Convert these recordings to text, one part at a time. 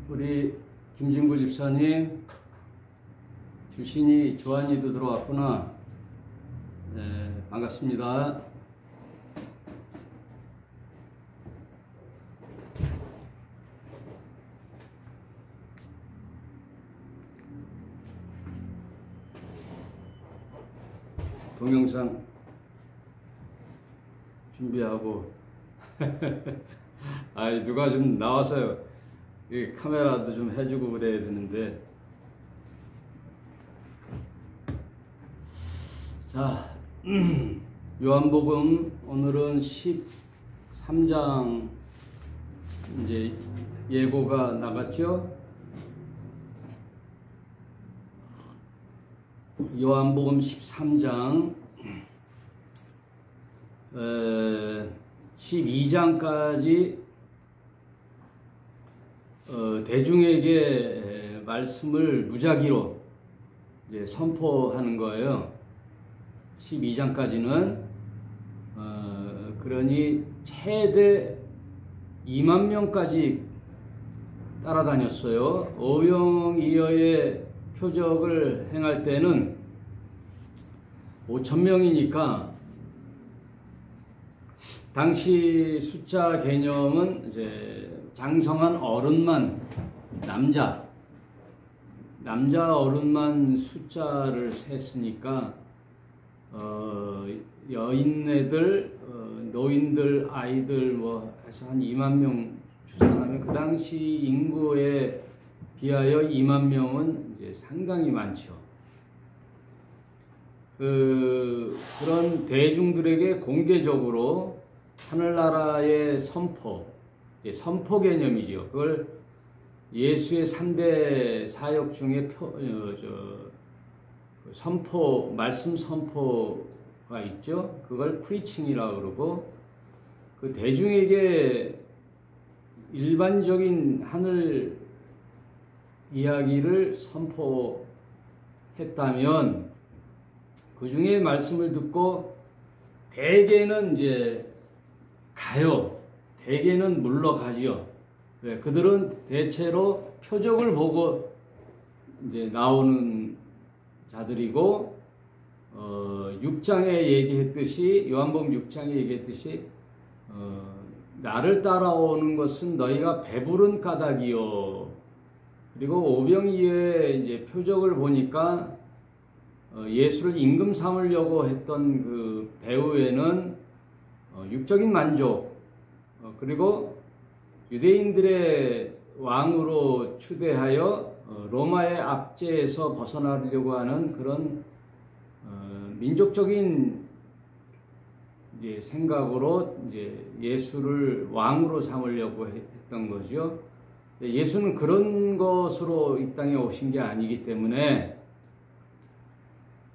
우리 김진구 집사님, 주신이 조한이도 들어왔구나. 반갑습니다. 동영상 준비하고 아이 누가 좀 나와서요. 이 카메라도 좀 해주고 그래야 되는데. 자, 요한복음 오늘은 13장 이제 예고가 나갔죠. 요한복음 13장 12장까지 대중에게 말씀을 무작위로 이제 선포하는 거예요. 12장까지는 그러니 최대 2만 명까지 따라다녔어요. 오병이어의 표적을 행할 때는 5천 명이니까 당시 숫자 개념은 이제 장성한 어른만 남자 어른만 숫자를 셌으니까 여인네들, 노인들, 아이들 뭐 해서 한 2만 명 추산하면 그 당시 인구에 비하여 2만 명은 이제 상당히 많죠. 그런 대중들에게 공개적으로 하늘나라의 선포 개념이죠. 그걸 예수의 3대 사역 중에 말씀 선포가 있죠. 그걸 프리칭이라고 그러고, 그 대중에게 일반적인 하늘 이야기를 선포했다면 그 중에 말씀을 듣고 대개는 이제 가요. 대개는 물러가지요. 왜? 그들은 대체로 표적을 보고 이제 나오는 자들이고, 6장에 얘기했듯이, 요한복음 6장에 얘기했듯이, 나를 따라오는 것은 너희가 배부른 까닭이요. 그리고 오병이어의 이제 표적을 보니까 예수를 임금 삼으려고 했던 그 배후에는 육적인 만족, 그리고 유대인들의 왕으로 추대하여 로마의 압제에서 벗어나려고 하는 그런 민족적인 이제 생각으로 이제 예수를 왕으로 삼으려고 했던 거죠. 예수는 그런 것으로 이 땅에 오신 게 아니기 때문에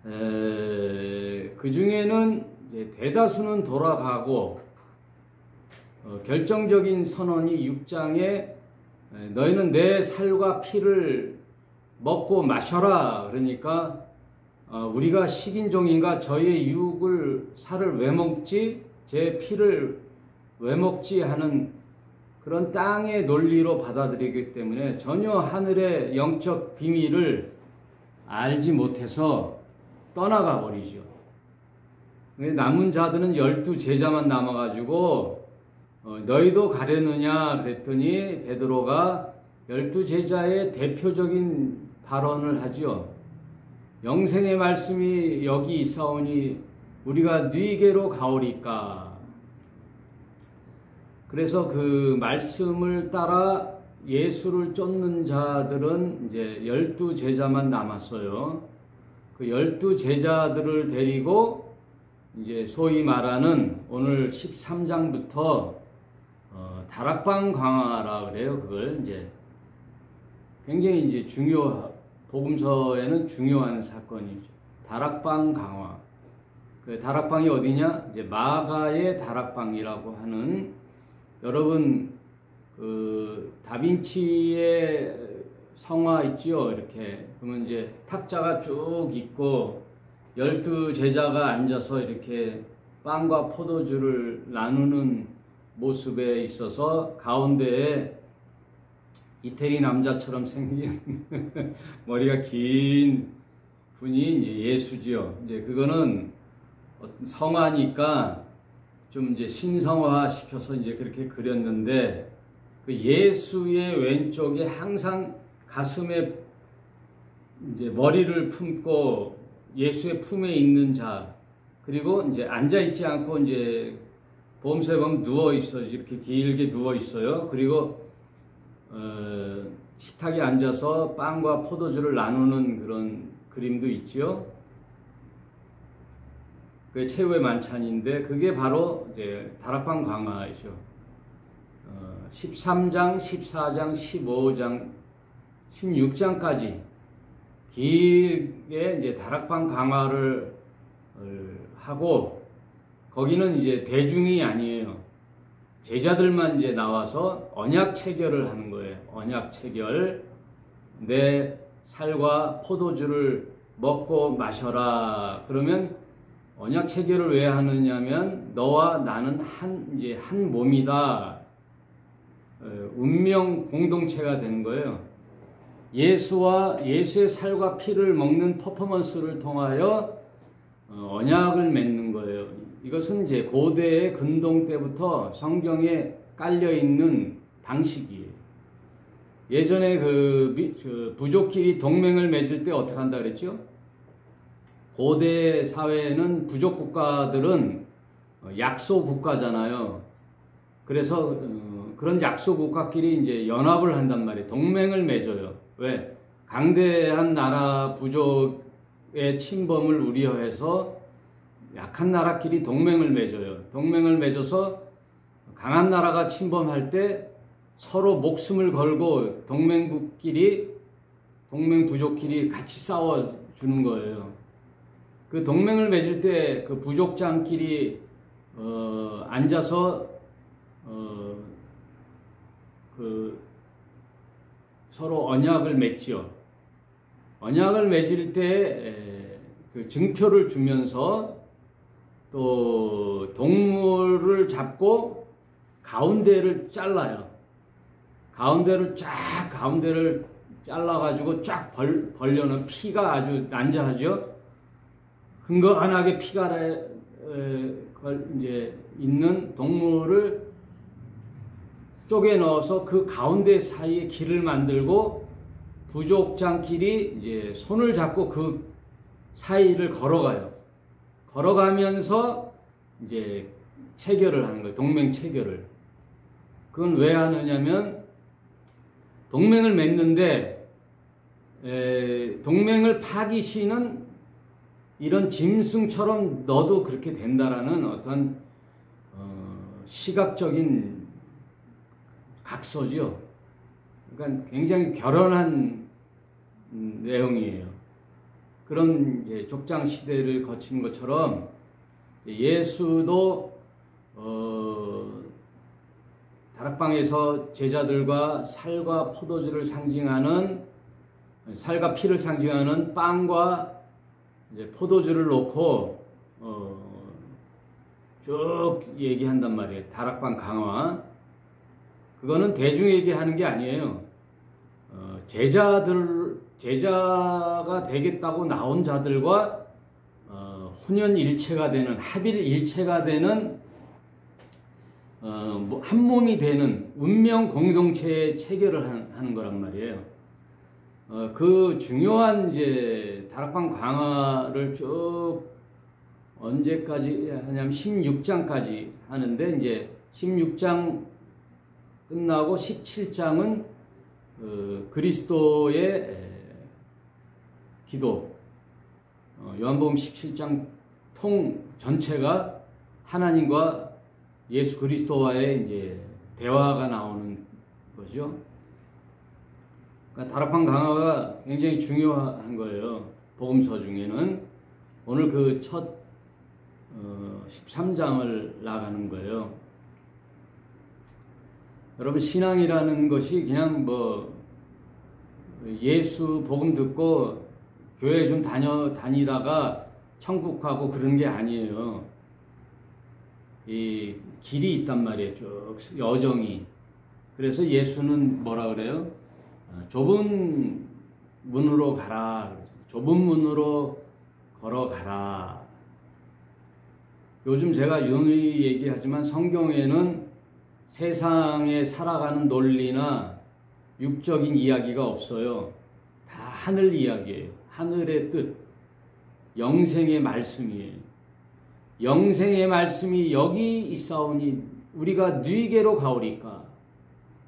그 중에는 이제 대다수는 돌아가고, 결정적인 선언이 6장에 너희는 내 살과 피를 먹고 마셔라. 그러니까 우리가 식인종인가, 저의 살을 왜 먹지, 제 피를 왜 먹지 하는 그런 땅의 논리로 받아들이기 때문에 전혀 하늘의 영적 비밀을 알지 못해서 떠나가 버리죠. 남은 자들은 12제자만 남아가지고 너희도 가려느냐 그랬더니 베드로가 12제자의 대표적인 발언을 하죠. 영생의 말씀이 여기 있사오니 우리가 네게로 가오리까. 그래서 그 말씀을 따라 예수를 쫓는 자들은 이제 12제자만 남았어요. 그 12제자들을 데리고 이제 소위 말하는 오늘 13장부터 다락방 강화라 그래요. 그걸 이제 굉장히 이제 복음서에는 중요한 사건이죠. 다락방 강화. 그 다락방이 어디냐? 이제 마가의 다락방이라고 하는, 여러분 그 다빈치의 성화 있죠. 이렇게 그러면 이제 탁자가 쭉 있고 12제자가 앉아서 이렇게 빵과 포도주를 나누는 모습에 있어서 가운데에 이태리 남자처럼 생긴 머리가 긴 분이 이제 예수지요. 이제 그거는 성화니까 좀 이제 신성화 시켜서 이제 그렇게 그렸는데, 그 예수의 왼쪽에 항상 가슴에 이제 머리를 품고 예수의 품에 있는 자, 그리고 이제 앉아 있지 않고 이제 보험소에 보면 누워 있어요. 이렇게 길게 누워 있어요. 그리고 식탁에 앉아서 빵과 포도주를 나누는 그런 그림도 있죠. 그게 최후의 만찬인데, 그게 바로 이제 다락방 강화이죠. 13장, 14장, 15장, 16장까지 길게 이제 다락방 강화를 하고, 거기는 이제 대중이 아니에요. 제자들만 이제 나와서 언약 체결을 하는 거예요. 언약 체결. 내 살과 포도주를 먹고 마셔라. 그러면 언약 체결을 왜 하느냐면, 너와 나는 이제 한 몸이다. 운명 공동체가 되는 거예요. 예수의 살과 피를 먹는 퍼포먼스를 통하여 언약을 맺는 거예요. 이것은 이제 고대의 근동 때부터 성경에 깔려 있는 방식이에요. 예전에 그 부족끼리 동맹을 맺을 때 어떻게 한다 그랬죠? 고대 사회에는 부족 국가들은 약소 국가잖아요. 그래서 그런 약소 국가끼리 이제 연합을 한단 말이에요. 동맹을 맺어요. 왜? 강대한 나라 부족의 침범을 우려해서 약한 나라끼리 동맹을 맺어요. 동맹을 맺어서 강한 나라가 침범할 때 서로 목숨을 걸고 동맹 부족끼리 같이 싸워주는 거예요. 그 동맹을 맺을 때 그 부족장끼리 앉아서 그 서로 언약을 맺죠. 언약을 맺을 때 그 증표를 주면서 또 동물을 잡고 가운데를 잘라요. 가운데를 잘라가지고 쫙 벌려놓은 피가 아주 난자하죠. 흥건하게 피가 이제 있는 동물을 쪼개 넣어서 그 가운데 사이에 길을 만들고 부족장끼리 이제 손을 잡고 그 사이를 걸어가요. 걸어가면서 이제 체결을 하는 거예요. 동맹 체결을. 그건 왜 하느냐면, 동맹을 맺는데 동맹을 파기시는 이런 짐승처럼 너도 그렇게 된다라는 어떤 시각적인 각서죠. 그러니까 굉장히 결연한 내용이에요. 그런 이제 족장 시대를 거친 것처럼 예수도 다락방에서 제자들과 살과 포도주를 상징하는, 살과 피를 상징하는 빵과 이제 포도주를 놓고 쭉 얘기한단 말이에요. 다락방 강화. 그거는 대중에게 하는 게 아니에요. 제자가 되겠다고 나온 자들과 혼연일체가 되는, 합일일체가 되는 한 몸이 되는 운명 공동체의 체결을 하는 거란 말이에요. 그 중요한 이제 다락방 강화를 쭉 언제까지 하냐면 16장까지 하는데, 이제 16장 끝나고 17장은 그리스도의 기도, 요한복음 17장 통 전체가 하나님과 예수 그리스도와의 이제 대화가 나오는 거죠. 그러니까 다락방 강화가 굉장히 중요한 거예요. 복음서 중에는. 오늘 그 첫 13장을 나가는 거예요. 여러분, 신앙이라는 것이 그냥 뭐 예수 복음 듣고 교회 좀 다니다가 천국 가고 그런 게 아니에요. 이 길이 있단 말이에요. 쭉 여정이. 그래서 예수는 뭐라 그래요? 좁은 문으로 가라. 좁은 문으로 걸어가라. 요즘 제가 유누이 얘기하지만 성경에는 세상에 살아가는 논리나 육적인 이야기가 없어요. 다 하늘 이야기예요. 하늘의 뜻, 영생의 말씀이에요. 영생의 말씀이 여기 있사오니 우리가 누이게로 가오리까.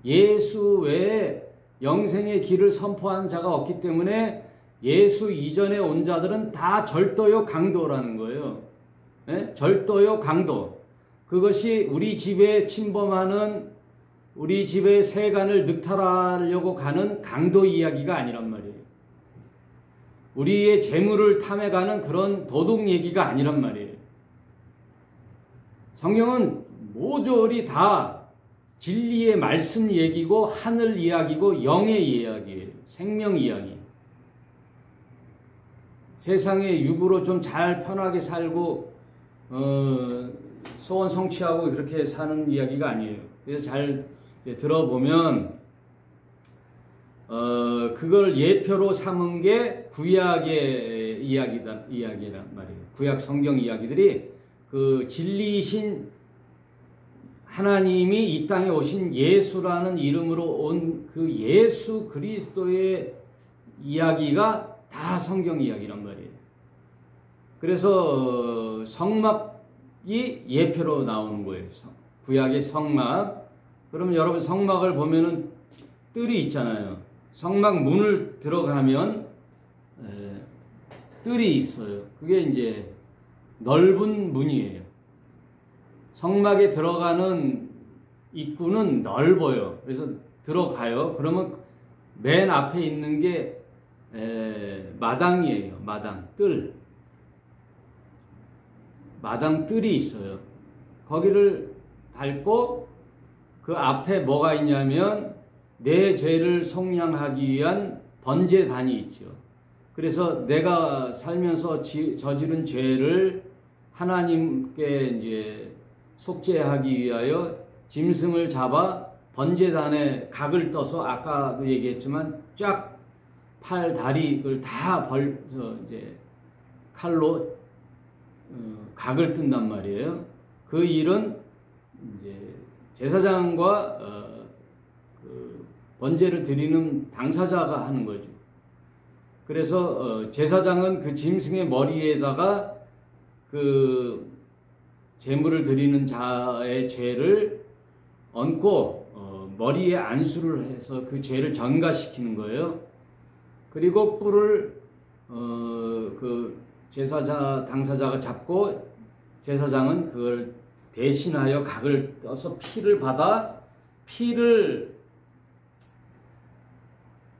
예수 외에 영생의 길을 선포하는 자가 없기 때문에 예수 이전에 온 자들은 다 절도요 강도라는 거예요. 네? 절도요 강도. 그것이 우리 집에 침범하는, 우리 집의 세간을 늑탈하려고 가는 강도 이야기가 아니란 말이에요. 우리의 재물을 탐해가는 그런 도둑 얘기가 아니란 말이에요. 성경은 모조리 다 진리의 말씀 얘기고 하늘 이야기고 영의 이야기예요. 생명 이야기. 세상에 육으로 좀 잘 편하게 살고 소원 성취하고 그렇게 사는 이야기가 아니에요. 그래서 잘 들어보면 그걸 예표로 삼은 게 구약의 이야기란 말이에요. 구약 성경 이야기들이 그 진리이신 하나님이 이 땅에 오신 예수라는 이름으로 온 그 예수 그리스도의 이야기가 다 성경 이야기란 말이에요. 그래서 성막이 예표로 나오는 거예요. 구약의 성막. 그러면 여러분 성막을 보면은 뜰이 있잖아요. 성막 문을 들어가면 뜰이 있어요. 그게 이제 넓은 문이에요. 성막에 들어가는 입구는 넓어요. 그래서 들어가요. 그러면 맨 앞에 있는 게 마당이에요. 마당, 뜰. 마당 뜰이 있어요. 거기를 밟고 그 앞에 뭐가 있냐면 내 죄를 속량하기 위한 번제단이 있죠. 그래서 내가 살면서 저지른 죄를 하나님께 이제 속죄하기 위하여 짐승을 잡아 번제단에 각을 떠서 아까도 얘기했지만 쫙 팔, 다리를 다 벌서 이제 칼로 각을 뜬단 말이에요. 그 일은 이제 제사장과 그 번제를 드리는 당사자가 하는 거죠. 그래서 제사장은 그 짐승의 머리에다가 그 제물을 드리는 자의 죄를 얹고 머리에 안수를 해서 그 죄를 전가시키는 거예요. 그리고 뿔을 그 당사자가 잡고 제사장은 그걸 대신하여 각을 떠서 피를 받아 피를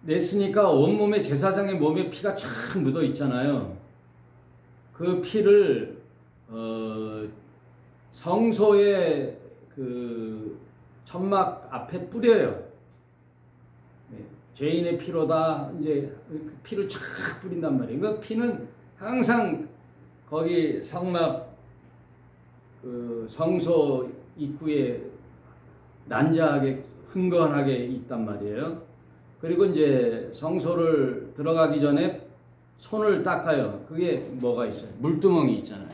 냈으니까 온몸에 제사장의 몸에 피가 쫙 묻어 있잖아요. 그 피를 성소의 그 천막 앞에 뿌려요. 죄인의 피로다 이제 피를 쫙 뿌린단 말이에요. 그 피는 항상 거기 성막 그 성소 입구에 난자하게 흥건하게 있단 말이에요. 그리고 이제 성소를 들어가기 전에 손을 닦아요. 그게 뭐가 있어요? 물두멍이 있잖아요.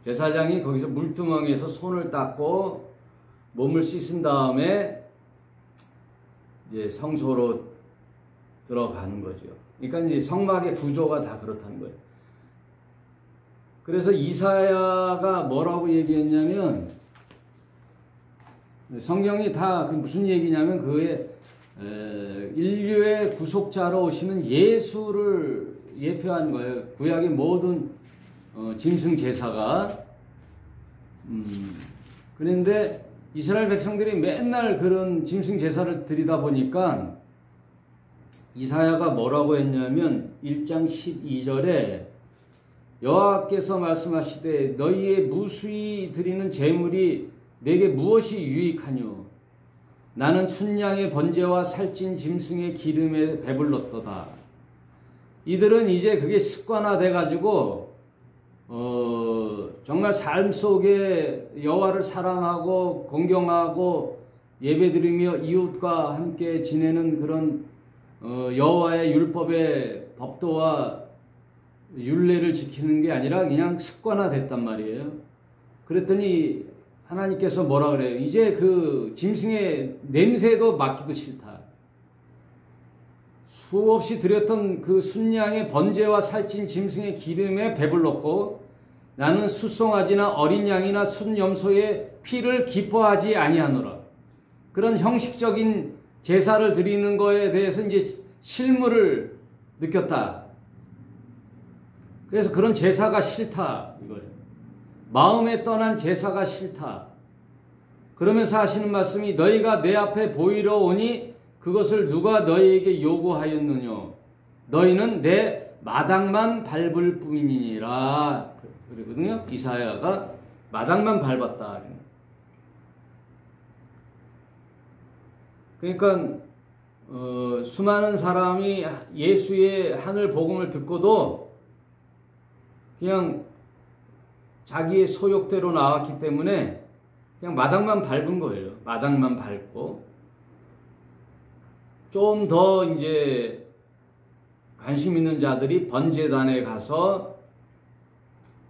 제사장이 거기서 물두멍에서 손을 닦고 몸을 씻은 다음에 이제 성소로 들어가는 거죠. 그러니까 이제 성막의 구조가 다 그렇다는 거예요. 그래서 이사야가 뭐라고 얘기했냐면 성경이 다 무슨 얘기냐면 그의 인류의 구속자로 오시는 예수를 예표한 거예요. 구약의 모든 짐승 제사가. 그런데 이스라엘 백성들이 맨날 그런 짐승 제사를 드리다 보니까 이사야가 뭐라고 했냐면 1장 12절에 여호와께서 말씀하시되 너희의 무수히 드리는 제물이 내게 무엇이 유익하뇨? 나는 순양의 번제와 살찐 짐승의 기름에 배불렀도다. 이들은 이제 그게 습관화돼 가지고 정말 삶 속에 여호와를 사랑하고 공경하고 예배드리며 이웃과 함께 지내는 그런 여호와의 율법의 법도와 율례를 지키는 게 아니라 그냥 습관화됐단 말이에요. 그랬더니 하나님께서 뭐라 그래요? 이제 그 짐승의 냄새도 맡기도 싫다. 수없이 드렸던 그 순양의 번제와 살찐 짐승의 기름에 배불렀고 나는 숫송아지나 어린 양이나 순염소의 피를 기뻐하지 아니하노라. 그런 형식적인 제사를 드리는 거에 대해서 이제 실물을 느꼈다. 그래서 그런 제사가 싫다 이거예요. 마음에 떠난 제사가 싫다. 그러면서 하시는 말씀이 너희가 내 앞에 보이러 오니 그것을 누가 너희에게 요구하였느냐. 너희는 내 마당만 밟을 뿐이니라. 그러거든요. 이사야가 마당만 밟았다. 그러니까 수많은 사람이 예수의 하늘 복음을 듣고도 그냥 자기의 소욕대로 나왔기 때문에 그냥 마당만 밟은 거예요. 마당만 밟고 좀 더 이제 관심 있는 자들이 번제단에 가서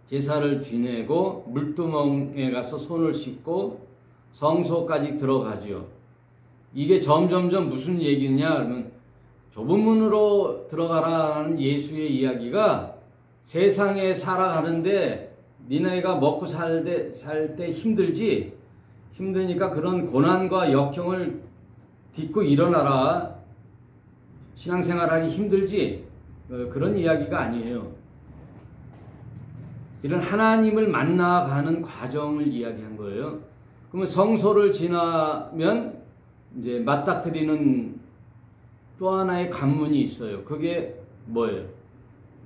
제사를 지내고 물두멍에 가서 손을 씻고 성소까지 들어가죠. 이게 점점점 무슨 얘기냐 그러면 좁은 문으로 들어가라는 예수의 이야기가 세상에 살아가는데 니네가 먹고 살 때 힘들지? 힘드니까 그런 고난과 역경을 딛고 일어나라. 신앙생활하기 힘들지? 그런 이야기가 아니에요. 이런 하나님을 만나가는 과정을 이야기한 거예요. 그러면 성소를 지나면 이제 맞닥뜨리는 또 하나의 관문이 있어요. 그게 뭐예요?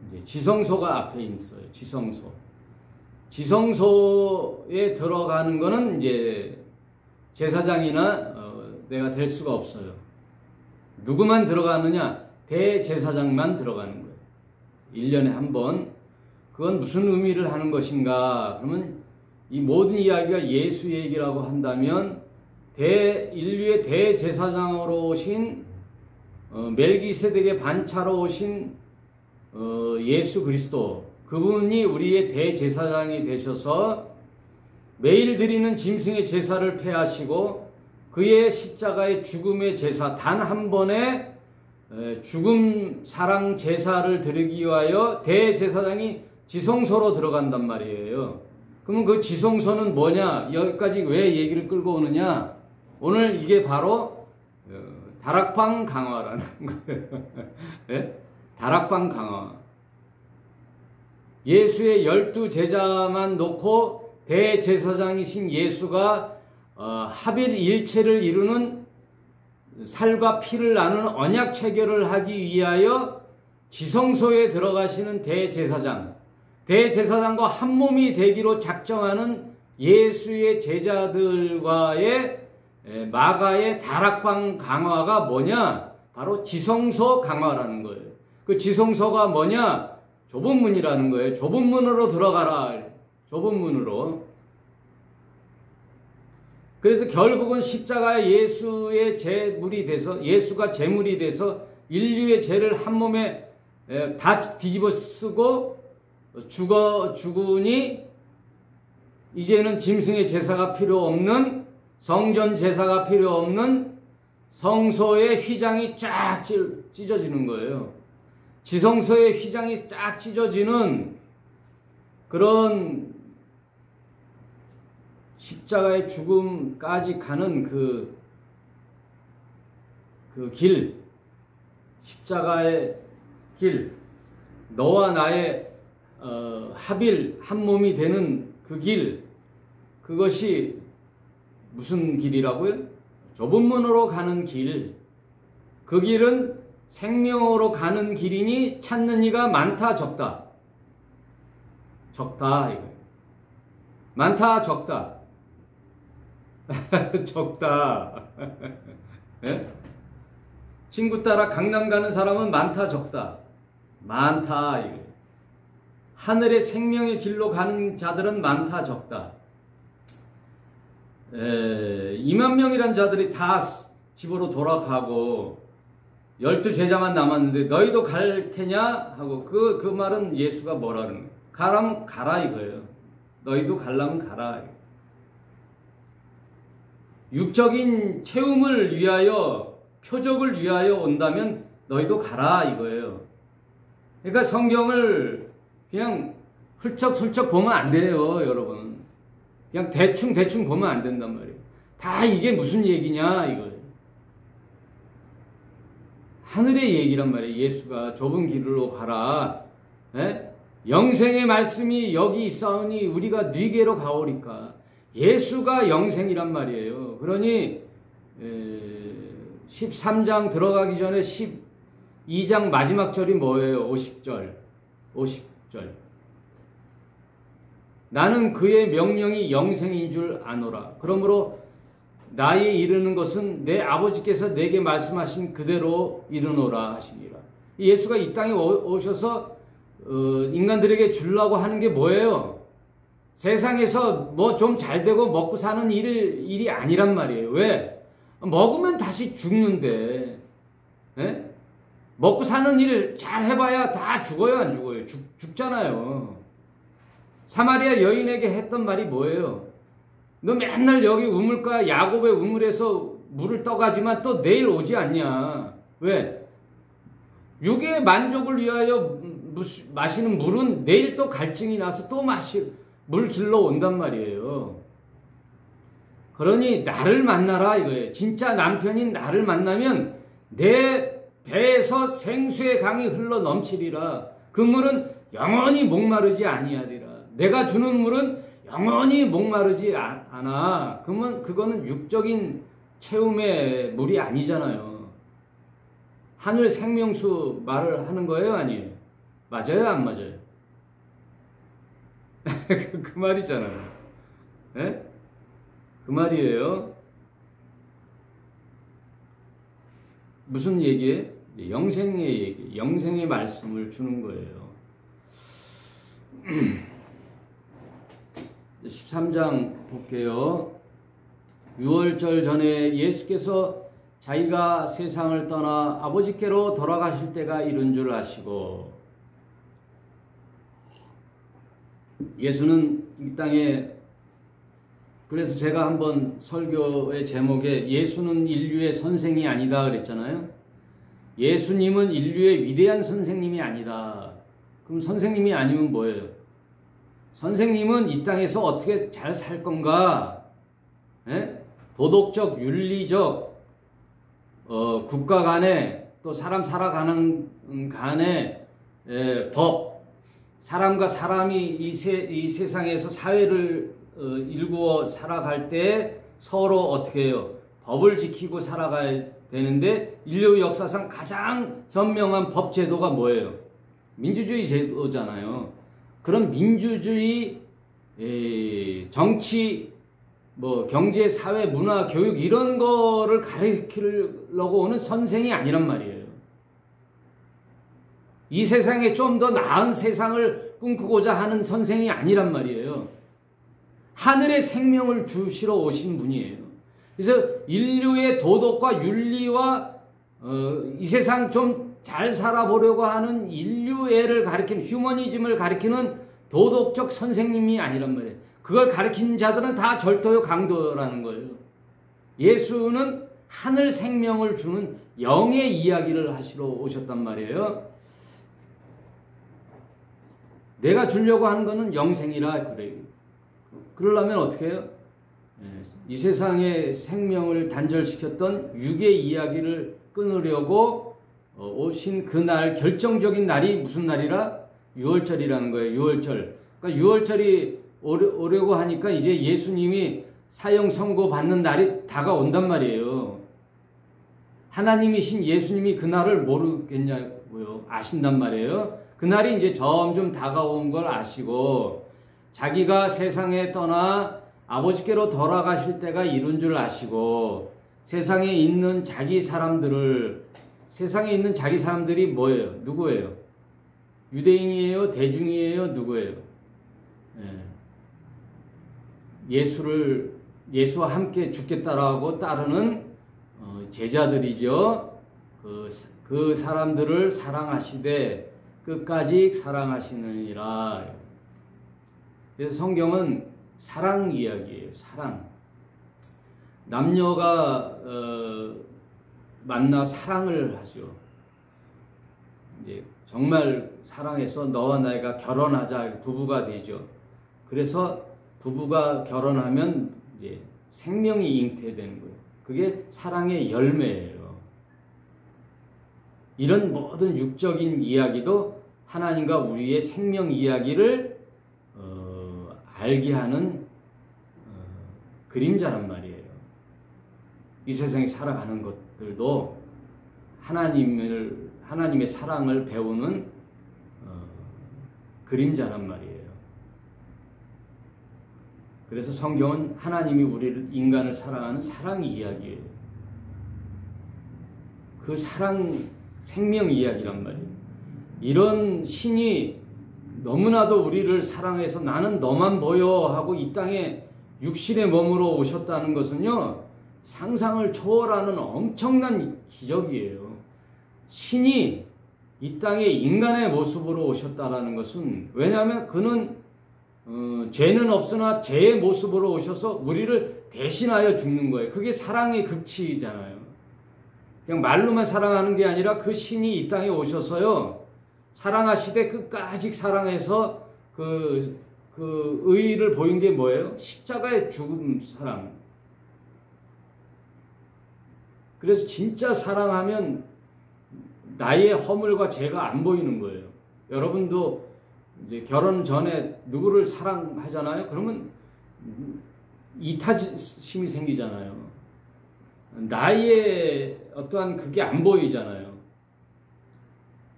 이제 지성소가 앞에 있어요. 지성소. 지성소에 들어가는 거는 이제 제사장이나 내가 될 수가 없어요. 누구만 들어가느냐? 대제사장만 들어가는 거예요. 1년에 한 번. 그건 무슨 의미를 하는 것인가? 그러면 이 모든 이야기가 예수 얘기라고 한다면 인류의 대제사장으로 오신 멜기세덱의 반차로 오신 예수 그리스도 그분이 우리의 대제사장이 되셔서 매일 드리는 짐승의 제사를 폐하시고 그의 십자가의 죽음의 제사 단 한 번의 죽음 사랑 제사를 드리기 위하여 대제사장이 지성소로 들어간단 말이에요. 그러면 그 지성소는 뭐냐? 여기까지 왜 얘기를 끌고 오느냐? 오늘 이게 바로 다락방 강화라는 거예요. 네? 다락방 강화. 예수의 12제자만 놓고 대제사장이신 예수가 합일 일체를 이루는 살과 피를 나누는 언약 체결을 하기 위하여 지성소에 들어가시는 대제사장과 한 몸이 되기로 작정하는 예수의 제자들과의 마가의 다락방 강화가 뭐냐? 바로 지성소 강화라는 거예요. 그 지성소가 뭐냐? 좁은 문이라는 거예요. 좁은 문으로 들어가라. 좁은 문으로. 그래서 결국은 십자가에 예수의 제물이 돼서 예수가 제물이 돼서 인류의 죄를 한 몸에 다 뒤집어 쓰고 죽으니 이제는 짐승의 제사가 필요 없는 성전 제사가 필요 없는 성소의 휘장이 쫙 찢어지는 거예요. 지성소의 휘장이 쫙 찢어지는 그런 십자가의 죽음까지 가는 그 길, 십자가의 길, 너와 나의 합일 한 몸이 되는 그 길, 그것이 무슨 길이라고요? 좁은 문으로 가는 길. 그 길은 생명으로 가는 길이니 찾는 이가 많다 적다. 적다 이거. 많다 적다. 적다. 네? 친구 따라 강남 가는 사람은 많다 적다. 많다 이거. 하늘의 생명의 길로 가는 자들은 많다 적다. 2만 명이란 자들이 다 집으로 돌아가고 12제자만 남았는데 너희도 갈 테냐? 하고 그 말은 예수가 뭐라는 거예요? 가라면 가라 이거예요. 너희도 가려면 가라. 육적인 채움을 위하여, 표적을 위하여 온다면 너희도 가라 이거예요. 그러니까 성경을 그냥 훌쩍훌쩍 보면 안 돼요, 여러분. 그냥 대충 보면 안 된단 말이에요. 다 이게 무슨 얘기냐 이거예요. 하늘의 얘기란 말이에요. 예수가 좁은 길로 가라. 에? 영생의 말씀이 여기 있사오니 우리가 네게로 가오리까. 예수가 영생이란 말이에요. 그러니 13장 들어가기 전에 12장 마지막 절이 뭐예요? 50절. 나는 그의 명령이 영생인 줄 아노라. 그러므로 나에 이르는 것은 내 아버지께서 내게 말씀하신 그대로 이르노라 하시니라. 예수가 이 땅에 오셔서 인간들에게 주려고 하는 게 뭐예요? 세상에서 뭐 좀 잘되고 먹고 사는 일이 아니란 말이에요. 왜? 먹으면 다시 죽는데, 에? 먹고 사는 일을 잘 해봐야 다 죽어요, 안 죽어요? 죽잖아요. 사마리아 여인에게 했던 말이 뭐예요? 너 맨날 여기 우물가 야곱의 우물에서 물을 떠가지만 또 내일 오지 않냐? 왜? 육의 만족을 위하여 마시는 물은 내일 또 갈증이 나서 또 물 길러 온단 말이에요. 그러니 나를 만나라 이거예요. 진짜 남편인 나를 만나면 내 배에서 생수의 강이 흘러 넘치리라. 그 물은 영원히 목마르지 아니하리라. 내가 주는 물은 영원히 목마르지 않아. 그러면 그거는 육적인 체험의 물이 아니잖아요. 하늘 생명수 말을 하는 거예요, 아니에요? 맞아요, 안 맞아요? 그 말이잖아요. 네? 그 말이에요. 무슨 얘기예요? 영생의 얘기, 영생의 말씀을 주는 거예요. 13장 볼게요. 6월절 전에 예수께서 자기가 세상을 떠나 아버지께로 돌아가실 때가 이른 줄 아시고, 예수는 이 땅에, 그래서 제가 한번 설교의 제목에 예수는 인류의 선생이 아니다 그랬잖아요. 예수님은 인류의 위대한 선생님이 아니다. 그럼 선생님이 아니면 뭐예요? 선생님은 이 땅에서 어떻게 잘 살 건가? 에? 도덕적, 윤리적, 국가 간에, 또 사람 살아가는 간에 법, 사람과 사람이 이 세상에서 사회를 일구어 살아갈 때 서로 어떻게 해요? 법을 지키고 살아가야 되는데, 인류 역사상 가장 현명한 법 제도가 뭐예요? 민주주의 제도잖아요. 그런 민주주의, 정치, 경제, 사회, 문화, 교육 이런 거를 가르치려고 오는 선생이 아니란 말이에요. 이 세상에 좀 더 나은 세상을 꿈꾸고자 하는 선생이 아니란 말이에요. 하늘의 생명을 주시러 오신 분이에요. 그래서 인류의 도덕과 윤리와 이 세상 좀 잘 살아보려고 하는 인류애를 가리키는, 휴머니즘을 가리키는 도덕적 선생님이 아니란 말이에요. 그걸 가리키는 자들은 다 절도요, 강도라는 거예요. 예수는 하늘 생명을 주는 영의 이야기를 하시러 오셨단 말이에요. 내가 주려고 하는 거는 영생이라 그래요. 그러려면 어떻게 해요? 이 세상의 생명을 단절시켰던 육의 이야기를 끊으려고 오신 그날, 결정적인 날이 무슨 날이라? 6월절이라는 거예요. 6월절. 그러니까 6월절이 오려고 하니까 이제 예수님이 사형 선고 받는 날이 다가온단 말이에요. 하나님이신 예수님이 그날을 모르겠냐고요. 아신단 말이에요. 그날이 이제 점점 다가온 걸 아시고, 자기가 세상에 떠나 아버지께로 돌아가실 때가 이른 줄 아시고, 세상에 있는 자기 사람들이 뭐예요? 누구예요? 유대인이에요? 대중이에요? 누구예요? 예수와 함께 죽겠다라고 따르는 제자들이죠. 그 사람들을 사랑하시되 끝까지 사랑하시느니라. 그래서 성경은 사랑 이야기예요. 사랑. 남녀가 만나 사랑을 하죠. 이제 정말 사랑해서 너와 나가 결혼하자, 부부가 되죠. 그래서 부부가 결혼하면 이제 생명이 잉태되는 거예요. 그게 사랑의 열매예요. 이런 모든 육적인 이야기도 하나님과 우리의 생명 이야기를 알게 하는 그림자란 말이에요. 이 세상에 살아가는 것들도 하나님의 사랑을 배우는 그림자란 말이에요. 그래서 성경은 하나님이 우리를 인간을 사랑하는 사랑 이야기예요. 그 사랑 생명 이야기란 말이에요. 이런 신이 너무나도 우리를 사랑해서 나는 너만 보여 하고 이 땅에 육신에 머물러 오셨다는 것은요, 상상을 초월하는 엄청난 기적이에요. 신이 이 땅에 인간의 모습으로 오셨다는 것은, 왜냐하면 그는 죄는 없으나 죄의 모습으로 오셔서 우리를 대신하여 죽는 거예요. 그게 사랑의 극치잖아요. 그냥 말로만 사랑하는 게 아니라 그 신이 이 땅에 오셔서요, 사랑하시되 끝까지 사랑해서 그 의의를 보인 게 뭐예요? 십자가의 죽음 사랑. 그래서 진짜 사랑하면 나의 허물과 죄가 안 보이는 거예요. 여러분도 이제 결혼 전에 누구를 사랑하잖아요? 그러면 이타심이 생기잖아요. 나의 어떠한 그게 안 보이잖아요.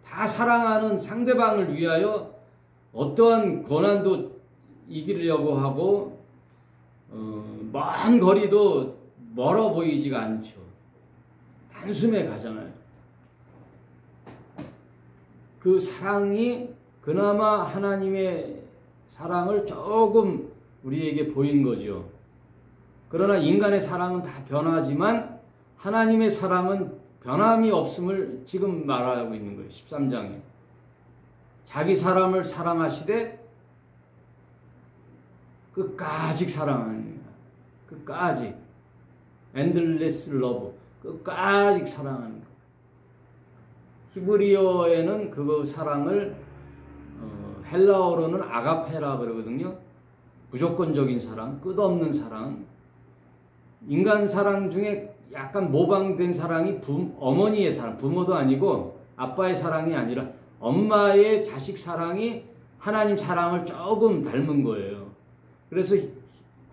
다 사랑하는 상대방을 위하여 어떠한 고난도 이기려고 하고 먼 거리도 멀어 보이지가 않죠. 단숨에 가잖아요. 그 사랑이 그나마 하나님의 사랑을 조금 우리에게 보인 거죠. 그러나 인간의 사랑은 다 변하지만 하나님의 사랑은 변함이 없음을 지금 말하고 있는 거예요. 13장에. 자기 사람을 사랑하시되 끝까지 사랑하는, 끝까지. endless love. 끝까지 사랑하는 거. 히브리어에는 그 사랑을 헬라어로는 아가페라 그러거든요. 무조건적인 사랑, 끝없는 사랑. 인간 사랑 중에 약간 모방된 사랑이 어머니의 사랑, 부모도 아니고 아빠의 사랑이 아니라 엄마의 자식 사랑이 하나님 사랑을 조금 닮은 거예요. 그래서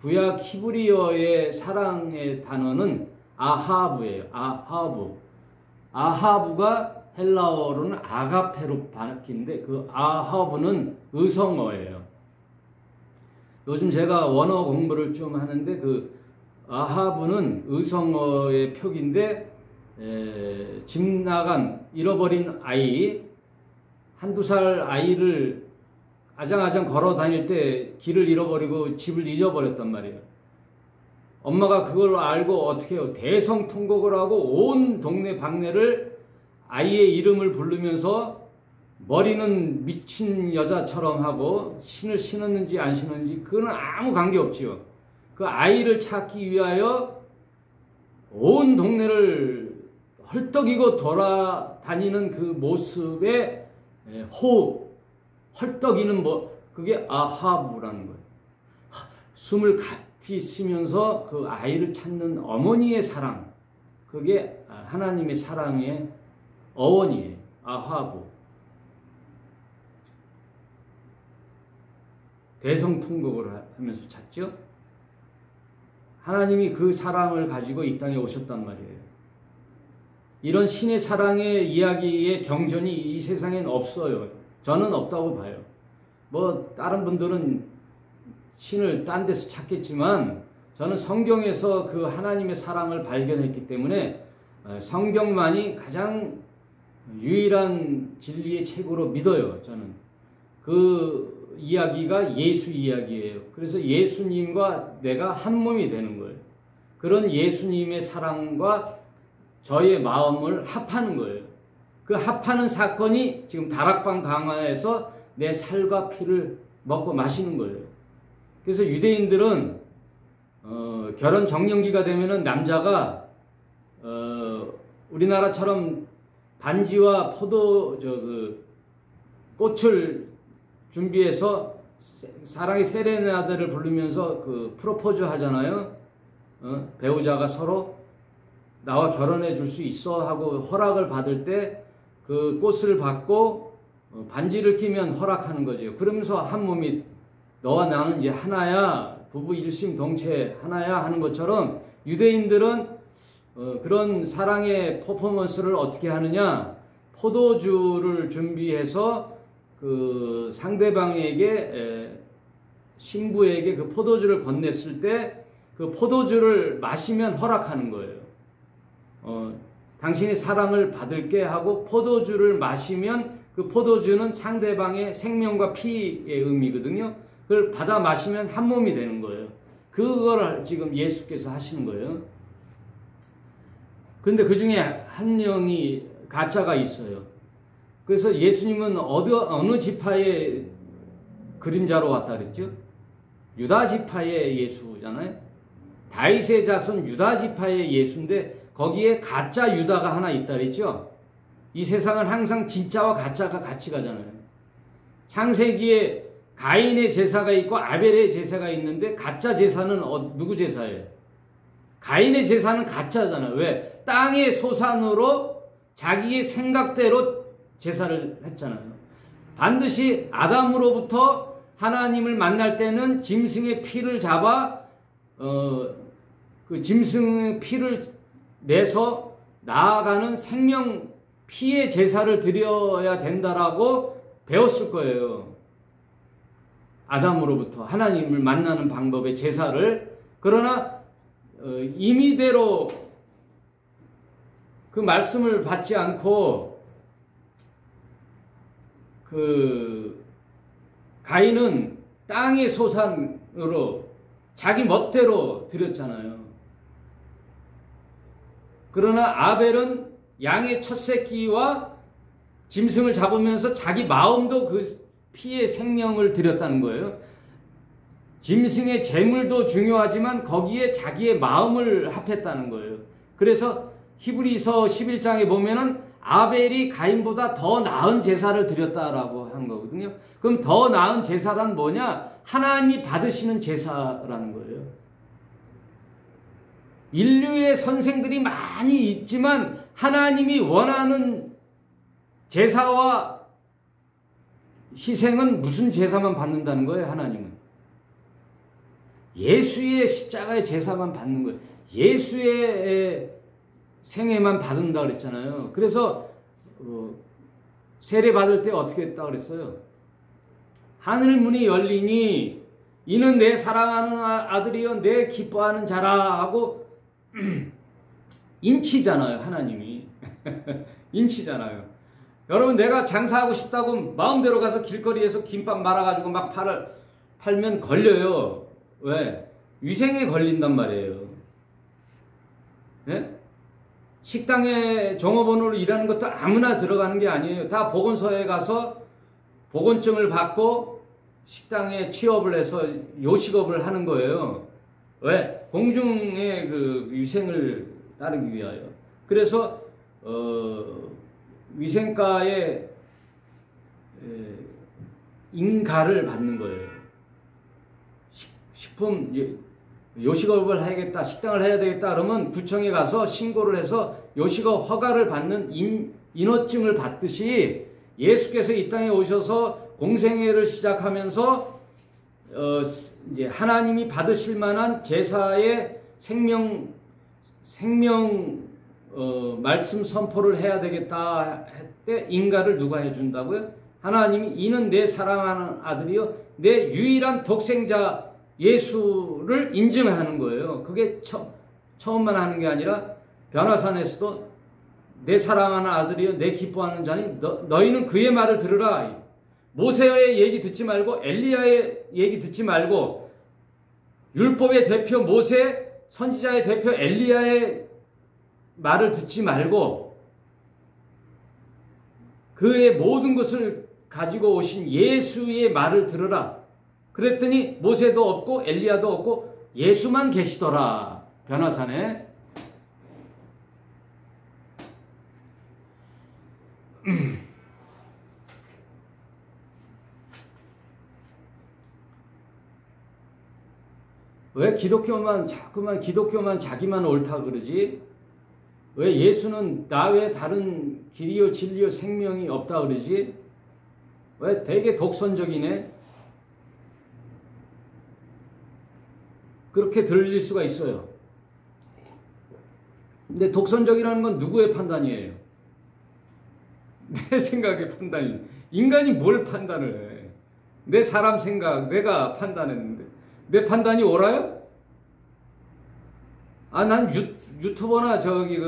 구약 히브리어의 사랑의 단어는 아하브예요. 아하브. 아하브가 헬라어로는 아가페로 바뀌는데 그 아하브는 의성어예요. 요즘 제가 원어 공부를 좀 하는데 그 아하브는 의성어의 표기인데 집 나간 잃어버린 아이, 한두 살 아이를 아장아장 걸어 다닐 때 길을 잃어버리고 집을 잊어버렸단 말이에요. 엄마가 그걸 알고 어떻게 해요? 대성통곡을 하고 온 동네 방네를 아이의 이름을 부르면서 머리는 미친 여자처럼 하고 신을 신었는지 안 신었는지 그건 아무 관계없지요. 그 아이를 찾기 위하여 온 동네를 헐떡이고 돌아다니는 그 모습에 호흡, 헐떡이는 그게 아하브라는 거예요. 숨을 깊이 쉬면서 그 아이를 찾는 어머니의 사랑, 그게 하나님의 사랑의 어원이에요. 아하브. 대성통곡을 하면서 찾죠. 하나님이 그 사랑을 가지고 이 땅에 오셨단 말이에요. 이런 신의 사랑의 이야기의 경전이 이 세상엔 없어요. 저는 없다고 봐요. 다른 분들은 신을 딴 데서 찾겠지만 저는 성경에서 그 하나님의 사랑을 발견했기 때문에 성경만이 가장 유일한 진리의 책으로 믿어요. 저는 그 이야기가 예수 이야기예요. 그래서 예수님과 내가 한 몸이 되는 거예요. 그런 예수님의 사랑과 저의 마음을 합하는 거예요. 그 합하는 사건이 지금 다락방 강화에서 내 살과 피를 먹고 마시는 거예요. 그래서 유대인들은 결혼 정년기가 되면은 남자가 우리나라처럼 반지와 꽃을 준비해서 사랑의 세레나데를 부르면서 그 프로포즈 하잖아요. 배우자가 서로 나와 결혼해 줄 수 있어 하고 허락을 받을 때 그 꽃을 받고 반지를 끼면 허락하는 거죠. 그러면서 한 몸이 너와 나는 이제 하나야, 부부 일심동체 하나야 하는 것처럼 유대인들은 그런 사랑의 퍼포먼스를 어떻게 하느냐, 포도주를 준비해서 그 상대방에게 신부에게 그 포도주를 건넸을 때 그 포도주를 마시면 허락하는 거예요. 당신이 사랑을 받을게 하고 포도주를 마시면 그 포도주는 상대방의 생명과 피의 의미거든요. 그걸 받아 마시면 한 몸이 되는 거예요. 그걸 지금 예수께서 하시는 거예요. 근데 그 중에 한 명이 가짜가 있어요. 그래서 예수님은 어느 지파의 그림자로 왔다 그랬죠? 유다 지파의 예수잖아요. 다윗의 자손 유다 지파의 예수인데 거기에 가짜 유다가 하나 있다 그랬죠? 이 세상은 항상 진짜와 가짜가 같이 가잖아요. 창세기에 가인의 제사가 있고 아벨의 제사가 있는데 가짜 제사는 누구 제사예요? 가인의 제사는 가짜잖아요. 왜? 땅의 소산으로 자기의 생각대로 제사를 했잖아요. 반드시 아담으로부터 하나님을 만날 때는 짐승의 피를 잡아 그 짐승의 피를 내서 나아가는 생명 피의 제사를 드려야 된다라고 배웠을 거예요. 아담으로부터 하나님을 만나는 방법의 제사를. 그러나 임의대로 그 말씀을 받지 않고 그 가인은 땅의 소산으로 자기 멋대로 드렸잖아요. 그러나 아벨은 양의 첫 새끼와 짐승을 잡으면서 자기 마음도 그 피의 생명을 드렸다는 거예요. 짐승의 재물도 중요하지만 거기에 자기의 마음을 합했다는 거예요. 그래서 히브리서 11장에 보면은 아벨이 가인보다 더 나은 제사를 드렸다라고 한 거거든요. 그럼 더 나은 제사란 뭐냐? 하나님이 받으시는 제사라는 거예요. 인류의 선생들이 많이 있지만 하나님이 원하는 제사와 희생은 무슨 제사만 받는다는 거예요? 하나님은 예수의 십자가의 제사만 받는 거예요. 예수의 생애만 받는다 그랬잖아요. 그래서 세례 받을 때 어떻게 했다 그랬어요? 하늘 문이 열리니 이는 내 사랑하는 아들이요 내 기뻐하는 자라 하고 인치잖아요. 하나님이 인치잖아요. 여러분, 내가 장사하고 싶다고 마음대로 가서 길거리에서 김밥 말아가지고 막 팔면 걸려요. 왜? 위생에 걸린단 말이에요. 네? 식당에 종업원으로 일하는 것도 아무나 들어가는 게 아니에요. 다 보건소에 가서 보건증을 받고 식당에 취업을 해서 요식업을 하는 거예요. 왜? 공중의 그 위생을 따르기 위하여. 그래서 위생과의 인가를 받는 거예요. 식품 요식업을 해야겠다, 식당을 해야 되겠다 그러면 구청에 가서 신고를 해서 요식업 허가를 받는 인허증을 받듯이 예수께서 이 땅에 오셔서 공생애를 시작하면서 이제 하나님이 받으실 만한 제사의 생명 말씀 선포를 해야 되겠다 할 때 인가를 누가 해준다고요? 하나님이 이는 내 사랑하는 아들이요 내 유일한 독생자 예수를 인정하는 거예요. 그게 처음만 하는 게 아니라 변화산에서도 내 사랑하는 아들이여 내 기뻐하는 자니 너희는 그의 말을 들으라. 모세의 얘기 듣지 말고 엘리야의 얘기 듣지 말고 율법의 대표 모세, 선지자의 대표 엘리야의 말을 듣지 말고 그의 모든 것을 가지고 오신 예수의 말을 들으라. 그랬더니 모세도 없고 엘리야도 없고 예수만 계시더라. 변화산에. 왜 기독교만 자꾸만 기독교만 자기만 옳다 그러지? 왜 예수는 나 외에 다른 길이요 진리요 생명이 없다 그러지? 왜 되게 독선적이네? 그렇게 들릴 수가 있어요. 근데 독선적이라는 건 누구의 판단이에요? 내 생각의 판단이. 인간이 뭘 판단을 해? 내 사람 생각 내가 판단했는데 내 판단이 옳아요? 난 유튜버나 저기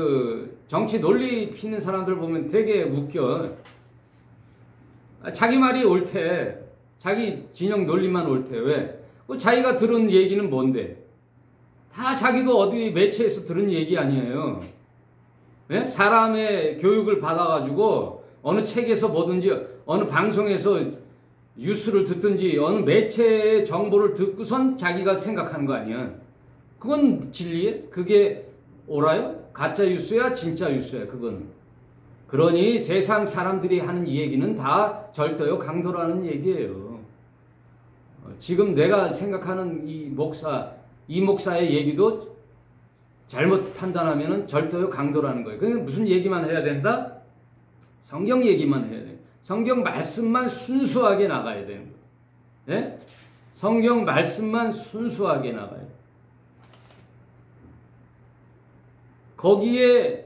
정치 논리 피는 사람들 보면 되게 웃겨. 자기 말이 옳대. 자기 진영 논리만 옳대. 왜? 자기가 들은 얘기는 뭔데? 다 자기도 어디 매체에서 들은 얘기 아니에요. 네? 사람의 교육을 받아가지고 어느 책에서 보든지 어느 방송에서 뉴스를 듣든지 어느 매체의 정보를 듣고선 자기가 생각하는 거 아니야. 그건 진리에? 그게 옳아요? 가짜 뉴스야? 진짜 뉴스야? 그거는. 그러니 세상 사람들이 하는 이 얘기는 다 절도요 강도라는 얘기예요. 지금 내가 생각하는 이 목사의 얘기도 잘못 판단하면 절도요 강도라는 거예요. 그게 무슨 얘기만 해야 된다? 성경 얘기만 해야 돼. 성경 말씀만 순수하게 나가야 되는 거예요. 예? 성경 말씀만 순수하게 나가야 돼. 거기에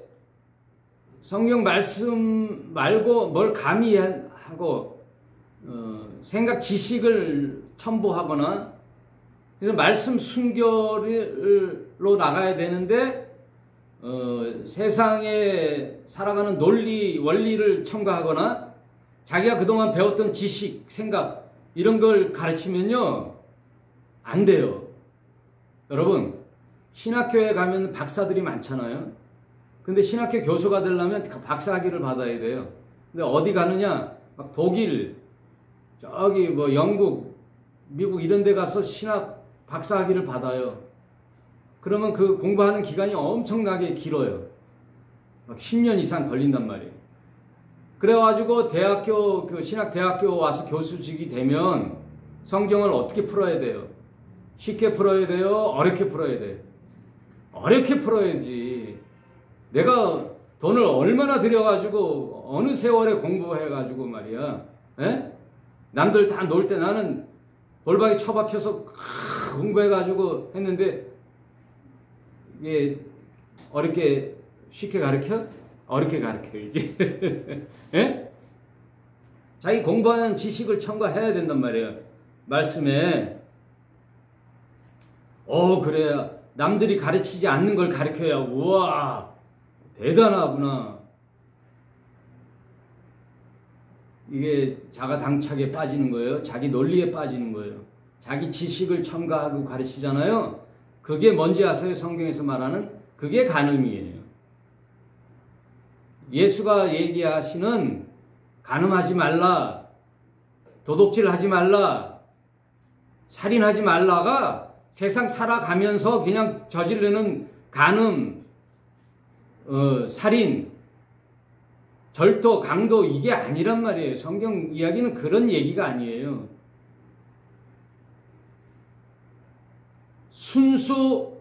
성경 말씀 말고 뭘 가미하고 생각 지식을 첨부하거나 그래서 말씀 순결로 나가야 되는데 세상에 살아가는 논리 원리를 첨가하거나 자기가 그동안 배웠던 지식 생각 이런 걸 가르치면요 안 돼요. 여러분 신학교에 가면 박사들이 많잖아요. 근데 신학교 교수가 되려면 박사학위를 받아야 돼요. 근데 어디 가느냐? 막 독일, 저기 뭐 영국, 미국 이런 데 가서 신학 박사학위를 받아요. 그러면 그 공부하는 기간이 엄청나게 길어요. 막 10년 이상 걸린단 말이에요. 그래가지고 대학교, 신학대학교 와서 교수직이 되면 성경을 어떻게 풀어야 돼요? 쉽게 풀어야 돼요? 어렵게 풀어야 돼요? 어렵게 풀어야지. 내가 돈을 얼마나 들여가지고 어느 세월에 공부해가지고 말이야. 에? 남들 다 놀 때 나는 골방에 처박혀서 공부해가지고 했는데 이게 어렵게 쉽게 가르쳐? 어렵게 가르쳐야지. 에? 자기 공부하는 지식을 첨가해야 된단 말이에요. 말씀에. 그래야 남들이 가르치지 않는 걸 가르쳐야 우와 대단하구나. 이게 자가당착에 빠지는 거예요. 자기 논리에 빠지는 거예요. 자기 지식을 첨가하고 가르치잖아요. 그게 뭔지 아세요? 성경에서 말하는 그게 간음이에요. 예수가 얘기하시는 간음하지 말라, 도둑질하지 말라, 살인하지 말라가 세상 살아가면서 그냥 저지르는 간음, 살인, 절도, 강도 이게 아니란 말이에요. 성경 이야기는 그런 얘기가 아니에요. 순수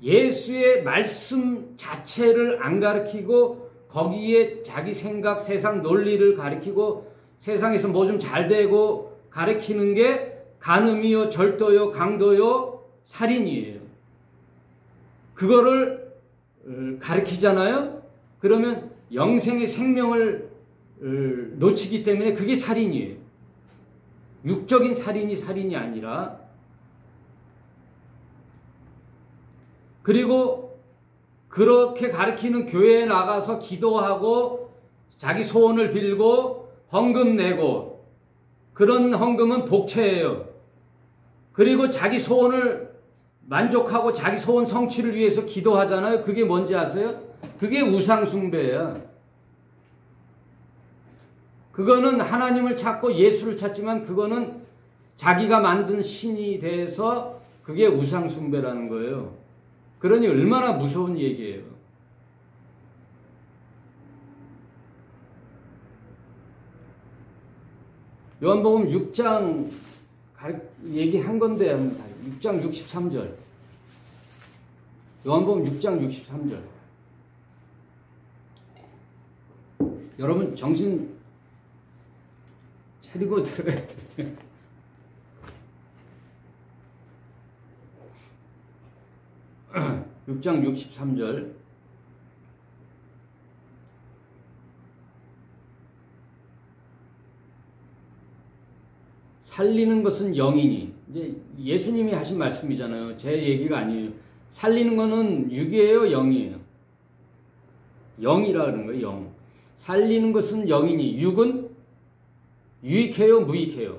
예수의 말씀 자체를 안 가르치고 거기에 자기 생각, 세상 논리를 가르치고 세상에서 뭐 좀 잘 되고 가르치는 게 간음이요, 절도요, 강도요, 살인이에요. 그거를 가르치잖아요. 그러면 영생의 생명을 놓치기 때문에 그게 살인이에요. 육적인 살인이 아니라. 그리고 그렇게 가르치는 교회에 나가서 기도하고 자기 소원을 빌고 헌금 내고, 그런 헌금은 복채예요. 그리고 자기 소원을 만족하고 자기 소원 성취를 위해서 기도하잖아요. 그게 뭔지 아세요? 그게 우상숭배야. 그거는 하나님을 찾고 예수를 찾지만 그거는 자기가 만든 신이 돼서 그게 우상숭배라는 거예요. 그러니 얼마나 무서운 얘기예요. 요한복음 6장 얘기한 건데 6장 63절. 요한복음 6장 63절. 여러분 정신 차리고 들어야 돼. (6장 63절) 살리는 것은 영이니, 이제 예수님이 하신 말씀이잖아요. 제 얘기가 아니에요. 살리는 거는 육이에요, 영이에요? 영이라 그러는 거예요, 영. 살리는 것은 영이니 육은 유익해요, 무익해요?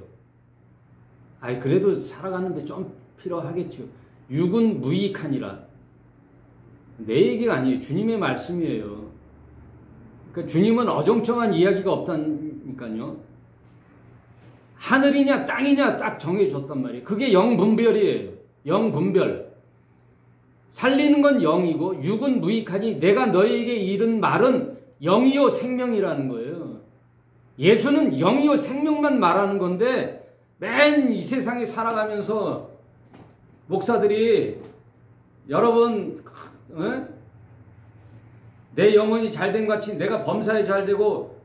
아이, 그래도 살아가는데 좀 필요하겠죠. 육은 무익하니라. 내 얘기가 아니에요. 주님의 말씀이에요. 그러니까 주님은 어정쩡한 이야기가 없다니까요. 하늘이냐 땅이냐 딱 정해줬단 말이에요. 그게 영분별이에요. 영분별. 살리는 건 영이고 육은 무익하니 내가 너에게 이른 말은 영이요 생명이라는 거예요. 예수는 영이요 생명만 말하는 건데, 맨 이 세상에 살아가면서 목사들이 여러분 내 영혼이 잘된 같이 내가 범사에 잘되고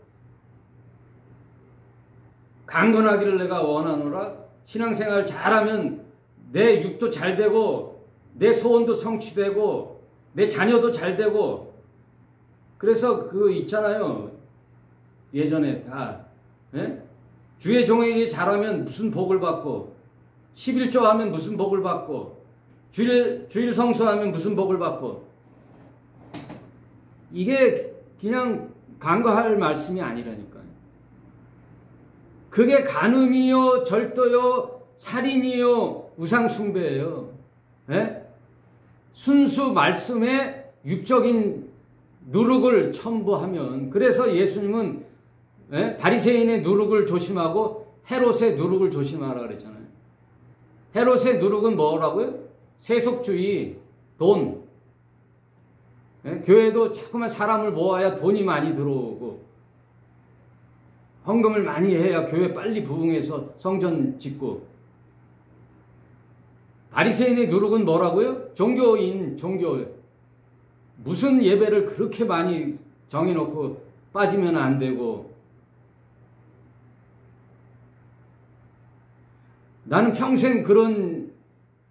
강건하기를 내가 원하노라. 신앙생활 잘하면 내 육도 잘되고 내 소원도 성취되고 내 자녀도 잘되고. 그래서 그 있잖아요, 예전에 다 주의 종에게 잘하면 무슨 복을 받고, 11조 하면 무슨 복을 받고, 주일 성수하면 무슨 복을 받고. 이게 그냥 간과할 말씀이 아니라니까요. 그게 간음이요, 절도요, 살인이요, 우상숭배예요. 순수 말씀에 육적인 누룩을 첨부하면. 그래서 예수님은 바리새인의 누룩을 조심하고 헤롯의 누룩을 조심하라 그랬잖아요. 헤롯의 누룩은 뭐라고요? 세속주의, 돈. 교회도 자꾸만 사람을 모아야 돈이 많이 들어오고 헌금을 많이 해야 교회 빨리 부흥해서 성전 짓고. 바리새인의 누룩은 뭐라고요? 종교인, 종교. 무슨 예배를 그렇게 많이 정해놓고 빠지면 안 되고. 나는 평생 그런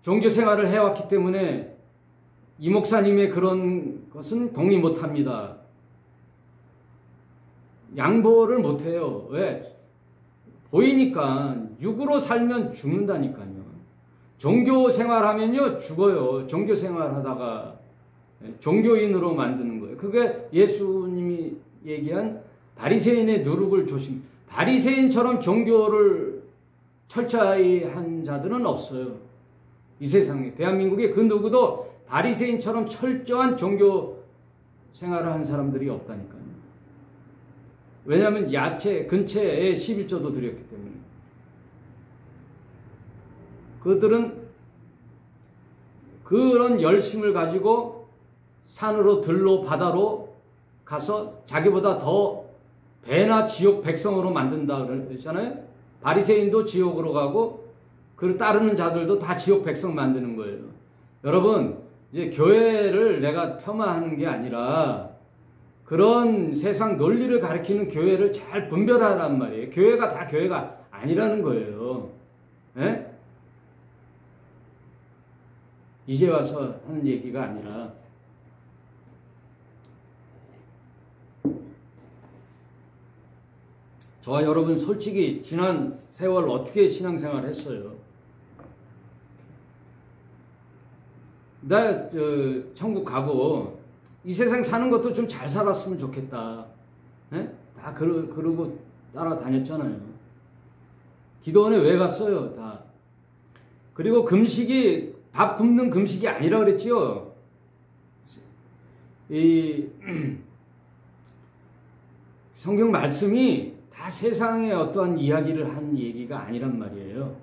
종교 생활을 해왔기 때문에 이 목사님의 그런 것은 동의 못합니다. 양보를 못해요. 왜? 보이니까. 육으로 살면 죽는다니까요. 종교 생활하면요 죽어요. 종교 생활하다가 종교인으로 만드는 거예요. 그게 예수님이 얘기한 바리새인의 누룩을 조심. 바리새인처럼 종교를 철저히 한 자들은 없어요. 이 세상에. 대한민국에 그 누구도 바리새인처럼 철저한 종교 생활을 한 사람들이 없다니까요. 왜냐하면 야채, 근처에 11조도 드렸기 때문에. 그들은 그런 열심을 가지고 산으로, 들로, 바다로 가서 자기보다 더 배나 지옥 백성으로 만든다 그러잖아요. 바리새인도 지옥으로 가고 그 따르는 자들도 다 지옥 백성 만드는 거예요. 여러분, 이제 교회를 내가 폄하하는 게 아니라 그런 세상 논리를 가리키는 교회를 잘 분별하란 말이에요. 교회가 다 교회가 아니라는 거예요. 에? 이제 와서 하는 얘기가 아니라. 저와 여러분 솔직히 지난 세월 어떻게 신앙생활 했어요? 나 천국 가고 이 세상 사는 것도 좀 잘 살았으면 좋겠다. 예? 다 그러고 따라다녔잖아요. 기도원에 왜 갔어요? 다. 그리고 금식이 밥 굶는 금식이 아니라 그랬지요. 이 성경 말씀이 다 세상의 어떠한 이야기를 한 얘기가 아니란 말이에요.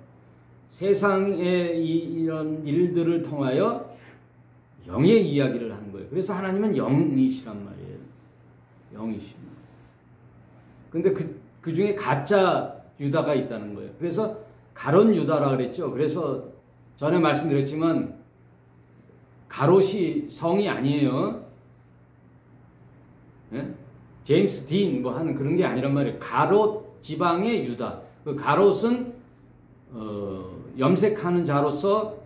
세상의 이런 일들을 통하여 영의 이야기를 하는 거예요. 그래서 하나님은 영이시란 말이에요. 영이시. 근데 그 중에 가짜 유다가 있다는 거예요. 그래서 가론 유다라 그랬죠. 그래서 전에 말씀드렸지만 가롯이 성이 아니에요. 예? 제임스 딘 뭐 하는 그런 게 아니란 말이에요. 가롯 지방의 유다. 그 가롯은 염색하는 자로서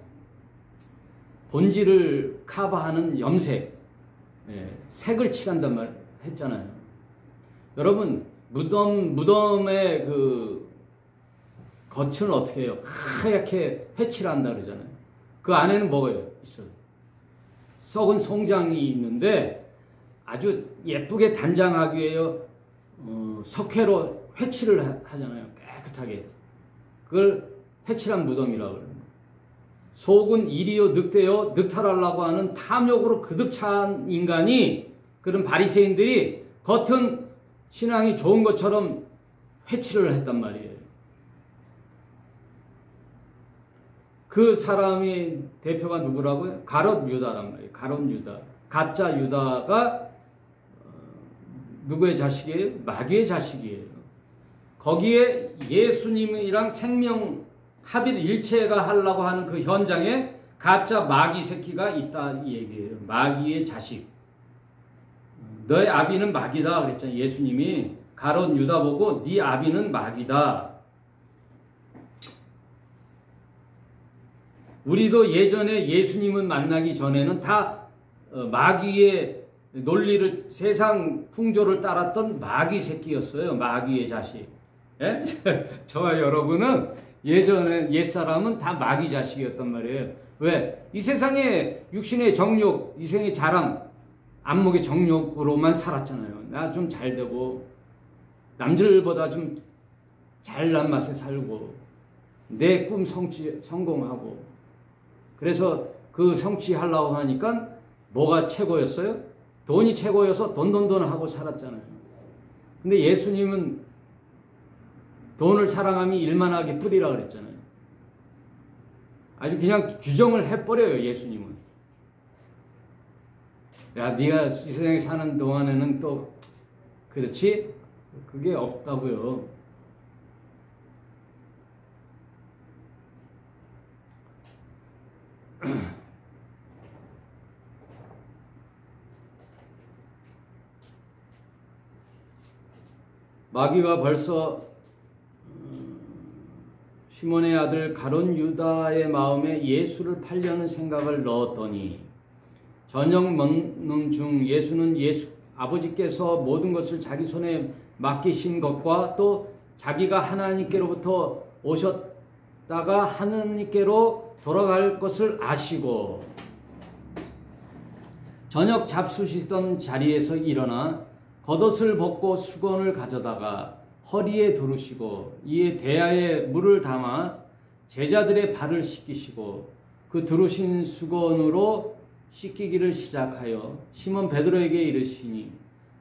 본질을 커버하는 염색, 예, 색을 칠한단 말 했잖아요. 여러분 무덤의 그 겉은 어떻게 해요? 하얗게 회칠한다 그러잖아요. 그 안에는 뭐가 있어요? 썩은 송장이 있는데 아주 예쁘게 단장하기 위해 석회로 회칠을 하잖아요. 깨끗하게. 그걸 회칠한 무덤이라고 그래요. 속은 이리요 늑대요 늑탈하려고 하는 탐욕으로 그득 찬 인간이, 그런 바리새인들이 겉은 신앙이 좋은 것처럼 회칠을 했단 말이에요. 그 사람의 대표가 누구라고요? 가롯 유다란 말이에요. 가롯 유다. 가짜 유다가 누구의 자식이에요? 마귀의 자식이에요. 거기에 예수님이랑 생명 합일 일체가 하려고 하는 그 현장에 가짜 마귀 새끼가 있다 이 얘기예요. 마귀의 자식. 너의 아비는 마귀다 그랬잖아요. 예수님이 가롯 유다 보고 네 아비는 마귀다. 우리도 예전에 예수님을 만나기 전에는 다 마귀의 논리를, 세상 풍조를 따랐던 마귀 새끼였어요. 마귀의 자식. 예? 저와 여러분은 예전에 옛사람은 다 마귀 자식이었단 말이에요. 왜? 이 세상에 육신의 정욕, 이생의 자랑, 안목의 정욕으로만 살았잖아요. 나 좀 잘 되고 남들보다 좀 잘난 맛에 살고 내 꿈 성공하고, 그래서 그 성취하려고 하니까 뭐가 최고였어요? 돈이 최고여서 돈 하고 살았잖아요. 근데 예수님은 돈을 사랑함이 일만하게 뿌리라 그랬잖아요. 아주 그냥 규정을 해버려요, 예수님은. 야, 네가 이 세상에 사는 동안에는 또 그렇지? 그게 없다고요. 마귀가 벌써 시몬의 아들 가롯 유다의 마음에 예수를 팔려는 생각을 넣었더니, 저녁 먹는 중 예수는 아버지께서 모든 것을 자기 손에 맡기신 것과 또 자기가 하나님께로부터 오셨다가 하나님께로 돌아갈 것을 아시고 저녁 잡수시던 자리에서 일어나 겉옷을 벗고 수건을 가져다가 허리에 두르시고 이에 대야에 물을 담아 제자들의 발을 씻기시고 그 두르신 수건으로 씻기기를 시작하여 시몬 베드로에게 이르시니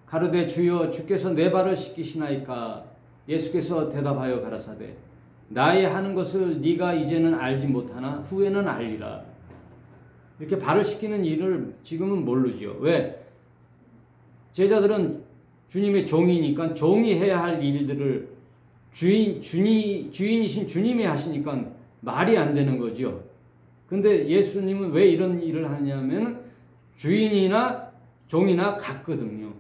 가로되 주여 주께서 내 발을 씻기시나이까? 예수께서 대답하여 가라사대 나의 하는 것을 네가 이제는 알지 못하나 후에는 알리라. 이렇게 발을 씻기는 일을 지금은 모르지요. 왜? 제자들은 주님의 종이니까 종이 해야 할 일들을 주인이신 주님이 하시니까 말이 안 되는 거죠. 근데 예수님은 왜 이런 일을 하냐면 주인이나 종이나 같거든요.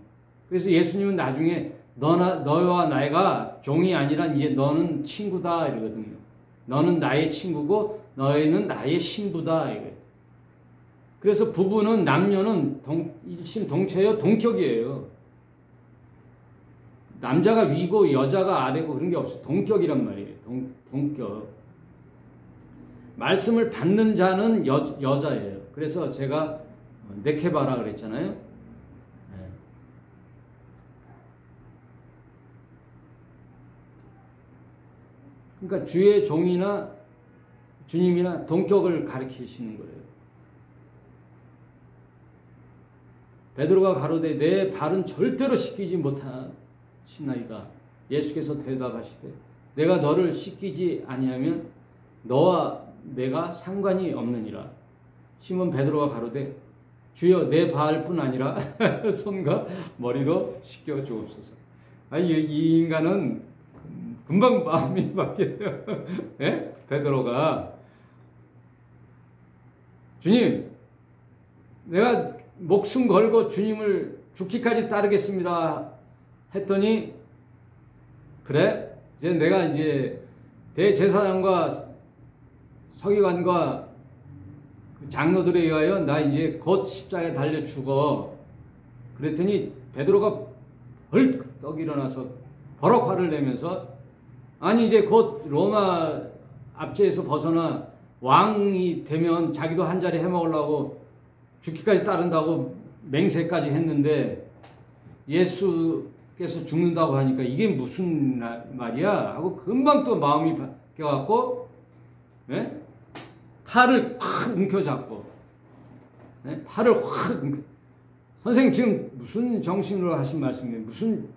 그래서 예수님은 나중에 너와 나가 종이 아니라 이제 너는 친구다 이러거든요. 너는 나의 친구고 너희는 나의 신부다 이거예요. 그래서 부부는, 남녀는 일심동체요, 동격이에요. 남자가 위고 여자가 아래고 그런 게 없어. 동격이란 말이에요. 동격. 말씀을 받는 자는 여자예요. 그래서 제가 네케바라 그랬잖아요. 그러니까 주의 종이나 주님이나 동격을 가리키시는 거예요. 베드로가 가로되 내 발은 절대로 씻기지 못하시나이다. 예수께서 대답하시되 내가 너를 씻기지 아니하면 너와 내가 상관이 없느니라. 시몬 베드로가 가로되 주여 내 발뿐 아니라 손과 머리도 씻겨 주옵소서. 아니 이 인간은 금방 마음이 바뀌어요. 예? 베드로가 주님 내가 목숨 걸고 주님을 죽기까지 따르겠습니다 했더니 그래 이제 내가 이제 대제사장과 서기관과 장로들에 의하여 나 이제 곧 십자가에 달려 죽어. 그랬더니 베드로가 벌떡 떡 일어나서 버럭 화를 내면서 아니 이제 곧 로마 압제에서 벗어나 왕이 되면 자기도 한 자리 해먹으려고 죽기까지 따른다고 맹세까지 했는데 예수께서 죽는다고 하니까 이게 무슨 말이야 하고 금방 또 마음이 바뀌어갖고 네? 팔을 확 움켜잡고 네? 팔을 확 움켜. 선생님 지금 무슨 정신으로 하신 말씀이에요? 무슨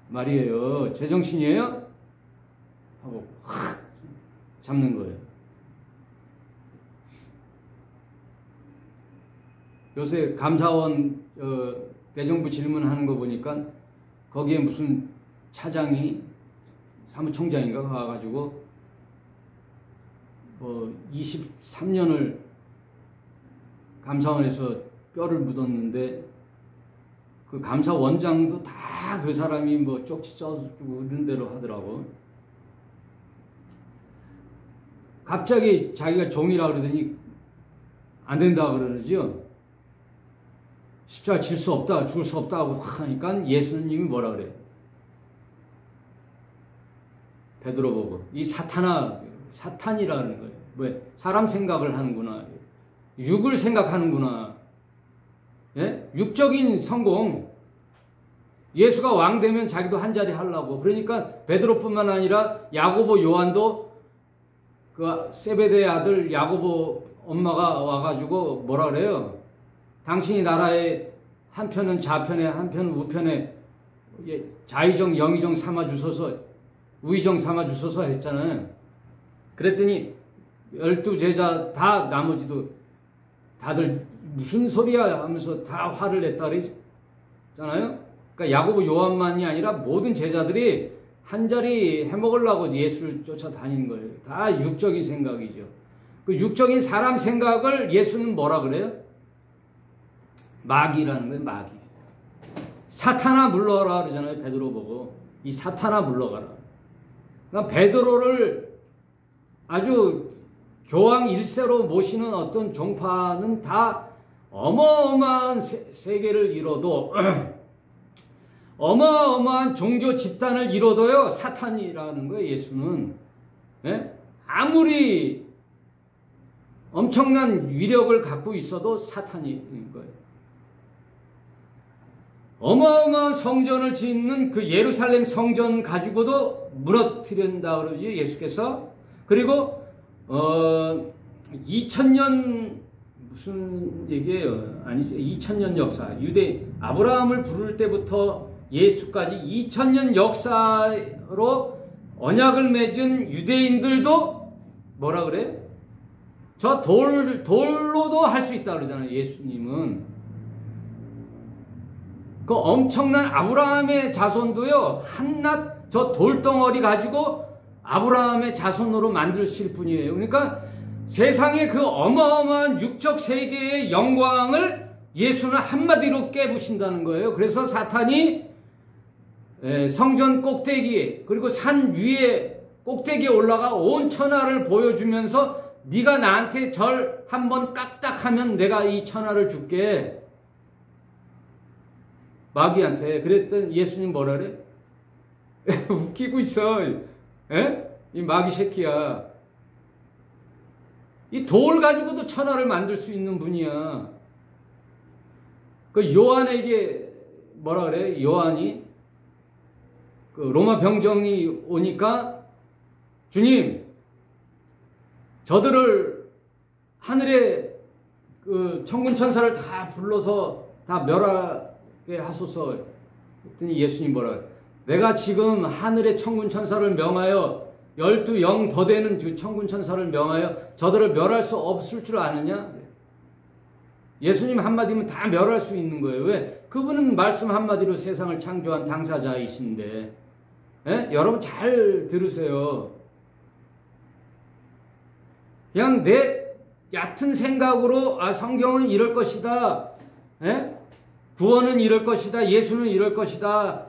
말이에요? 제정신이에요? 하고 확 잡는 거예요. 요새 감사원 대정부 질문하는 거 보니까 거기에 무슨 차장이 사무총장인가 가가지고 23년을 감사원에서 뼈를 묻었는데 그 감사원장도 다 그 사람이 뭐 쪽지 써주고 이런 대로 하더라고. 갑자기 자기가 종이라 그러더니 안 된다 그러죠. 십자가 질 수 없다, 죽을 수 없다고 하니까 예수님이 뭐라 그래? 베드로 보고 이 사탄이라는 거예요. 왜? 사람 생각을 하는구나. 육을 생각하는구나. 예? 육적인 성공. 예수가 왕 되면 자기도 한 자리 하려고. 그러니까 베드로뿐만 아니라 야고보, 요한도 그 세베대의 아들 야고보 엄마가 와가지고 뭐라 그래요? 당신이 나라의 한편은 좌편에 한편은 우편에 좌의정 영의정 삼아주소서 우의정 삼아주소서 했잖아요. 그랬더니 12제자 다 나머지도 다들 무슨 소리야 하면서 다 화를 냈다 그랬잖아요. 그러니까 야고보 요한만이 아니라 모든 제자들이 한 자리 해먹으려고 예수를 쫓아다니는 거예요. 다 육적인 생각이죠. 그 육적인 사람 생각을 예수는 뭐라 그래요? 마귀라는 거예요. 마귀. 사탄아 물러가라 그러잖아요. 베드로 보고 이 사탄아 물러가라. 그러니까 베드로를 아주 교황 1세로 모시는 어떤 종파는 다 어마어마한 세계를 이뤄도 어마어마한 종교 집단을 이뤄도요 사탄이라는 거예요. 예수는 예? 아무리 엄청난 위력을 갖고 있어도 사탄인 거예요. 어마어마한 성전을 짓는 그 예루살렘 성전 가지고도 무너뜨린다 그러지 예수께서. 그리고 2000년 무슨 얘기예요? 아니죠. 2000년 역사. 유대 아브라함을 부를 때부터 예수까지 2000년 역사로 언약을 맺은 유대인들도 뭐라 그래요? 저 돌로도 할 수 있다 그러잖아요. 예수님은. 그 엄청난 아브라함의 자손도요, 한낱 저 돌덩어리 가지고 아브라함의 자손으로 만드실 분이에요. 그러니까 세상의 그 어마어마한 육적 세계의 영광을 예수는 한마디로 깨부신다는 거예요. 그래서 사탄이 성전 꼭대기에 그리고 산 위에 꼭대기에 올라가 온 천하를 보여주면서 네가 나한테 절 한번 까딱하면 내가 이 천하를 줄게. 마귀한테. 그랬더니 예수님 뭐라 그래? 웃기고 있어. 에? 이 마귀 새끼야. 이 돌 가지고도 천하를 만들 수 있는 분이야. 그 요한에게 뭐라 그래? 요한이 그 로마 병정이 오니까 주님, 저들을 하늘의 그 천군 천사를 다 불러서 다 멸하게 하소서. 했더니 예수님 뭐라 그래요? 내가 지금 하늘의 천군 천사를 명하여 12영 더 되는 그 천군 천사를 명하여 저들을 멸할 수 없을 줄 아느냐? 예수님 한마디면 다 멸할 수 있는 거예요. 왜? 그분은 말씀 한마디로 세상을 창조한 당사자이신데. 예? 여러분 잘 들으세요. 그냥 내 얕은 생각으로 성경은 이럴 것이다. 예? 구원은 이럴 것이다. 예수는 이럴 것이다.